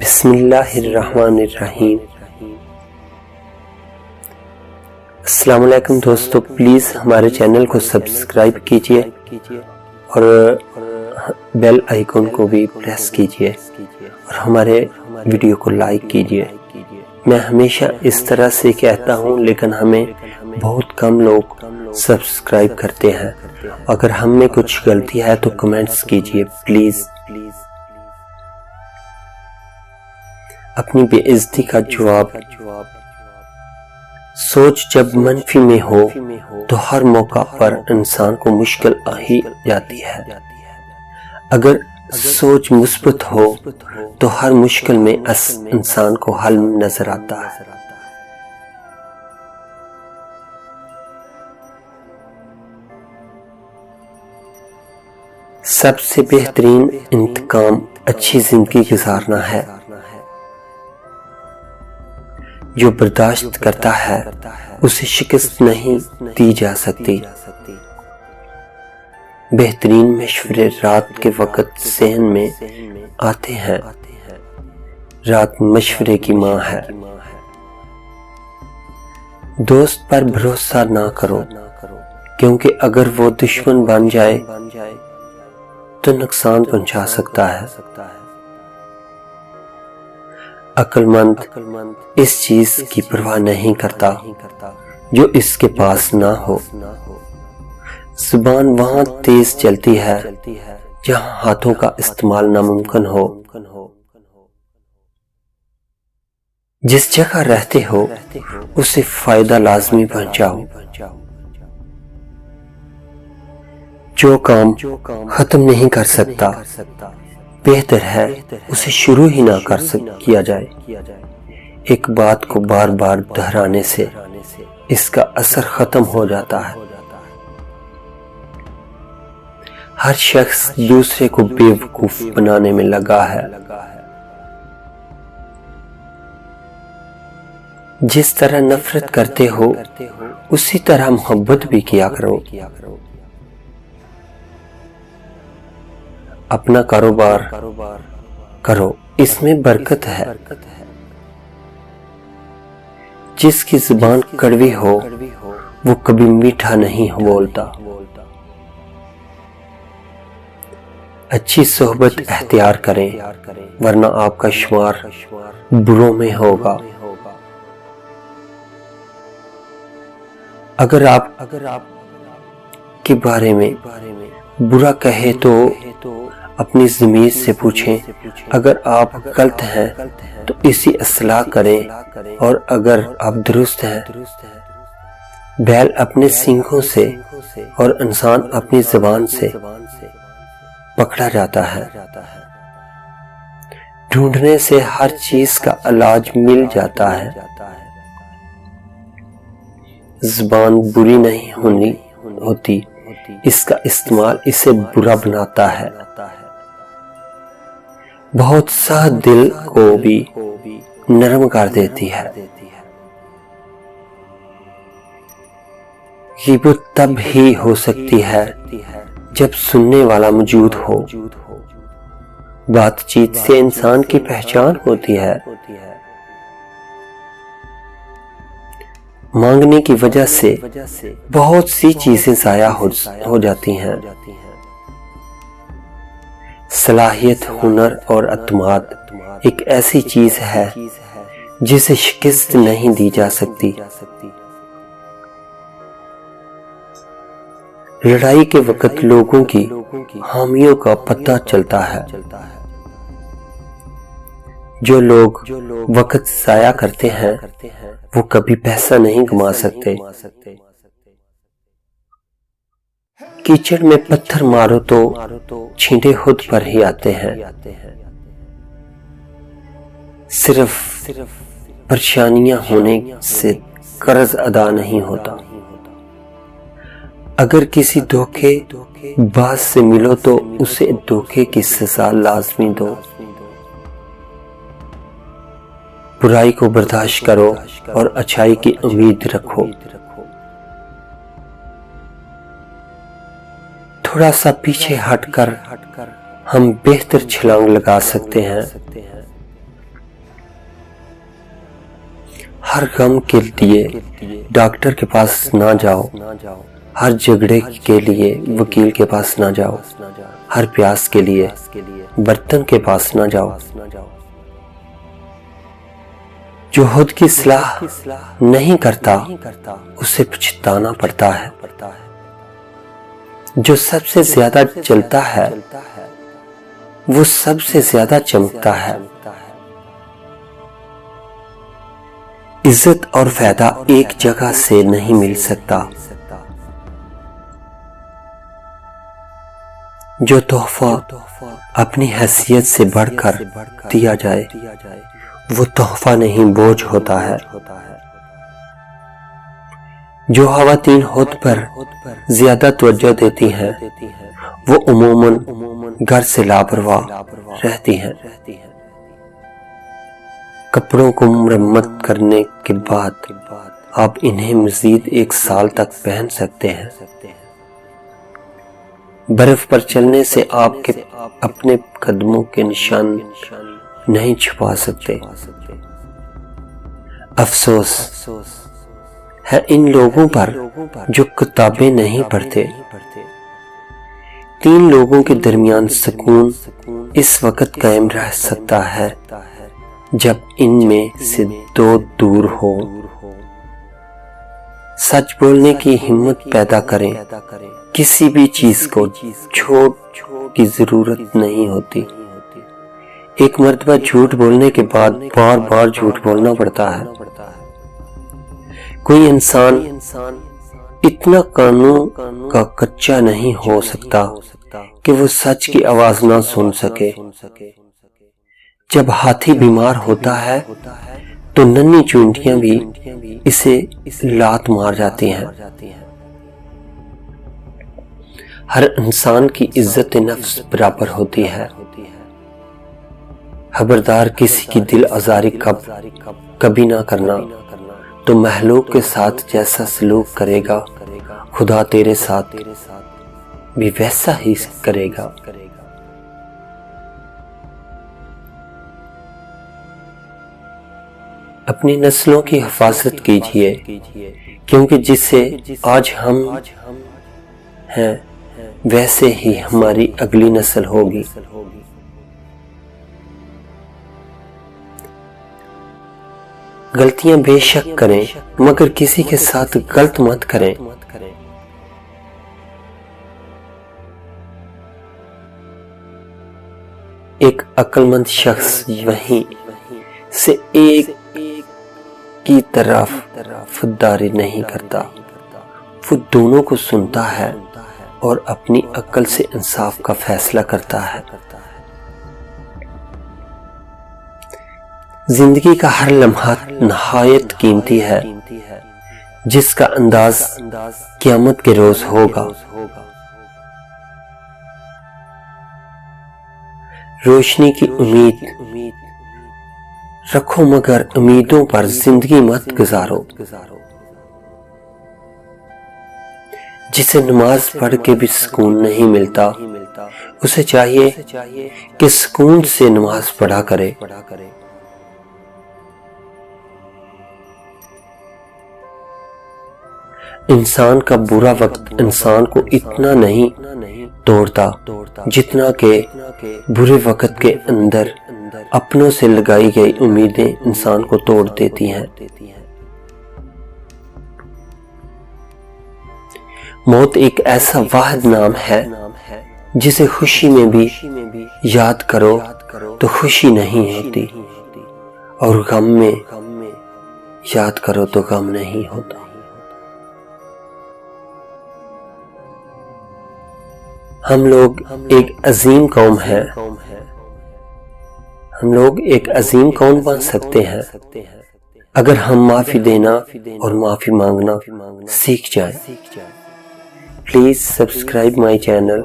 بسم اللہ الرحمن الرحیم۔ السلام علیکم دوستو، پلیز ہمارے چینل کو سبسکرائب کیجئے اور بیل آئیکن کو بھی پریس کیجئے اور ہمارے ویڈیو کو لائک کیجئے۔ میں ہمیشہ اس طرح سے کہتا ہوں لیکن ہمیں بہت کم لوگ سبسکرائب کرتے ہیں۔ اگر ہم میں کچھ غلطی ہے تو کمنٹس کیجئے پلیز۔ اپنی بے عزتی کا جواب۔ سوچ جب منفی میں ہو تو ہر موقع پر انسان کو مشکل آ ہی جاتی ہے، اگر سوچ مثبت ہو تو ہر مشکل میں انسان کو حل نظر آتا ہے۔ سب سے بہترین انتقام اچھی زندگی گزارنا ہے۔ جو برداشت کرتا ہے اسے شکست نہیں دی جا سکتی۔ بہترین مشورے رات کے وقت ذہن میں آتے ہیں، رات مشورے کی ماں ہے۔ دوست پر بھروسہ نہ کرو، کیونکہ اگر وہ دشمن بن جائے تو نقصان پہنچا سکتا ہے۔ عقل مند اس چیز کی پرواہ نہیں کرتا جو اس کے پاس نہ ہو۔ زبان وہاں تیز چلتی ہے جہاں ہاتھوں کا استعمال ناممکن ہو۔ جس جگہ رہتے ہو اسے فائدہ لازمی پہنچاؤ۔ جو کام ختم نہیں کر سکتا بہتر ہے اسے شروع ہی نہ کیا جائے۔ ایک بات کو بار بار دہرانے سے اس کا اثر ختم ہو جاتا ہے۔ ہر شخص دوسرے کو بیوقوف بنانے میں لگا ہے۔ جس طرح نفرت کرتے ہو اسی طرح محبت بھی کیا کرو۔ اپنا کاروبار کرو، اس میں برکت ہے۔ جس کی زبان کڑوی ہو وہ کبھی میٹھا نہیں بولتا۔ اچھی صحبت اختیار کریں ورنہ آپ کا شمار بروں میں ہوگا۔ اگر آپ کے بارے میں برا کہے تو اپنی ضمیر سے پوچھیں، اگر آپ غلط ہیں تو اسی اصلاح کریں اور اگر آپ درست ہیں۔ بیل اپنے سینگوں سے اور انسان اپنی زبان سے پکڑا جاتا ہے۔ ڈھونڈنے سے ہر چیز کا علاج مل جاتا ہے۔ زبان بری نہیں ہوتی، اس کا استعمال اسے برا بناتا ہے۔ بہت سخت دل کو بھی نرم کر دیتی ہے۔ غیبت تب ہی ہو سکتی ہے جب سننے والا موجود ہو۔ بات چیت سے انسان کی پہچان ہوتی ہے۔ مانگنے کی وجہ سے بہت سی چیزیں ضائع ہو جاتی ہیں۔ صلاحیت، ہنر اور اعتماد ایک ایسی چیز ہے جسے شکست نہیں دی جا سکتی۔ لڑائی کے وقت لوگوں کی حامیوں کا پتہ چلتا ہے۔ جو لوگ وقت ضائع کرتے ہیں وہ کبھی پیسہ نہیں کما سکتے۔ کیچڑ میں پتھر مارو تو چھینٹے خود پر ہی آتے ہیں۔ صرف پریشانیاں ہونے سے قرض ادا نہیں ہوتا۔ اگر کسی دھوکے باز سے ملو تو اسے دھوکے کی سزا لازمی دو۔ برائی کو برداشت کرو اور اچھائی کی امید رکھو۔ تھوڑا سا پیچھے ہٹ کر ہم بہتر چھلانگ لگا سکتے ہیں۔ ہر غم کے لیے ڈاکٹر کے پاس نہ جاؤ، ہر جھگڑے کے لیے وکیل کے پاس نہ جاؤ، ہر پیاس کے لیے برتن کے پاس نہ جاؤ۔ جو خود کی اصلاح نہیں کرتا اسے پچھتانا پڑتا ہے۔ جو سب سے زیادہ جلتا ہے وہ سب سے زیادہ چمکتا ہے۔ عزت اور فائدہ ایک جگہ سے نہیں مل سکتا۔ جو تحفہ اپنی حیثیت سے بڑھ کر دیا جائے وہ تحفہ نہیں، بوجھ ہوتا ہے۔ جو خواتین خود پر زیادہ توجہ دیتی ہیں وہ عموماً گھر سے لاپرواہ رہتی ہیں۔ کپڑوں کو مرمت کرنے کے بعد آپ انہیں مزید 1 سال تک پہن سکتے ہیں۔ برف پر چلنے سے آپ کے اپنے قدموں کے نشان نہیں چھپا سکتے۔ افسوس ہے ان لوگوں پر جو کتابیں نہیں پڑھتے۔ 3 لوگوں کے درمیان سکون اس وقت قائم رہ سکتا ہے جب ان میں سے 2 دور ہو۔ سچ بولنے کی ہمت پیدا کریں۔ کسی بھی چیز کو چھوٹ کی ضرورت نہیں ہوتی۔ ایک مرتبہ جھوٹ بولنے کے بعد بار بار جھوٹ بولنا پڑتا ہے۔ کوئی انسان اتنا قانون کا کچا نہیں ہو سکتا کہ وہ سچ کی آواز نہ سن سکے۔ جب ہاتھی بیمار ہوتا ہے تو ننھی چونٹیاں بھی اسے لات مار جاتی ہیں۔ ہر انسان کی عزت نفس برابر ہوتی ہے۔ خبردار کسی کی دل آزاری کبھی نہ کرنا، تو مخلوق کے ساتھ جیسا سلوک کرے گا خدا تیرے ساتھ بھی ویسا ہی کرے گا۔ اپنی نسلوں کی حفاظت کیجیے، کیونکہ جسے آج ہم ہیں ویسے ہی ہماری اگلی نسل ہوگی۔ غلطیاں بے شک کریں مگر کسی کے ساتھ غلط مت کریں۔ ایک عقل مند شخص وہیں سے ایک کی طرف فداری نہیں کرتا، وہ دونوں کو سنتا ہے اور اپنی عقل سے انصاف کا فیصلہ کرتا ہے۔ زندگی کا ہر لمحہ نہایت قیمتی ہے، جس کا انداز قیامت کے روز ہوگا۔ روشنی کی امید رکھو مگر امیدوں پر زندگی مت گزارو۔ جسے نماز پڑھ کے بھی سکون نہیں ملتا، اسے چاہیے کہ سکون سے نماز پڑھا کرے۔ انسان کا برا وقت انسان کو اتنا نہیں توڑتا جتنا کہ برے وقت کے اندر اپنوں سے لگائی گئی امیدیں انسان کو توڑ دیتی ہیں۔ موت ایک ایسا واحد نام ہے جسے خوشی میں بھی یاد کرو تو خوشی نہیں ہوتی، اور غم میں یاد کرو تو غم نہیں ہوتا۔ ہم لوگ ایک عظیم قوم ہیں، ہم لوگ ایک عظیم قوم بن سکتے ہیں اگر ہم معافی دینا اور معافی مانگنا سیکھ جائیں۔ Please subscribe my channel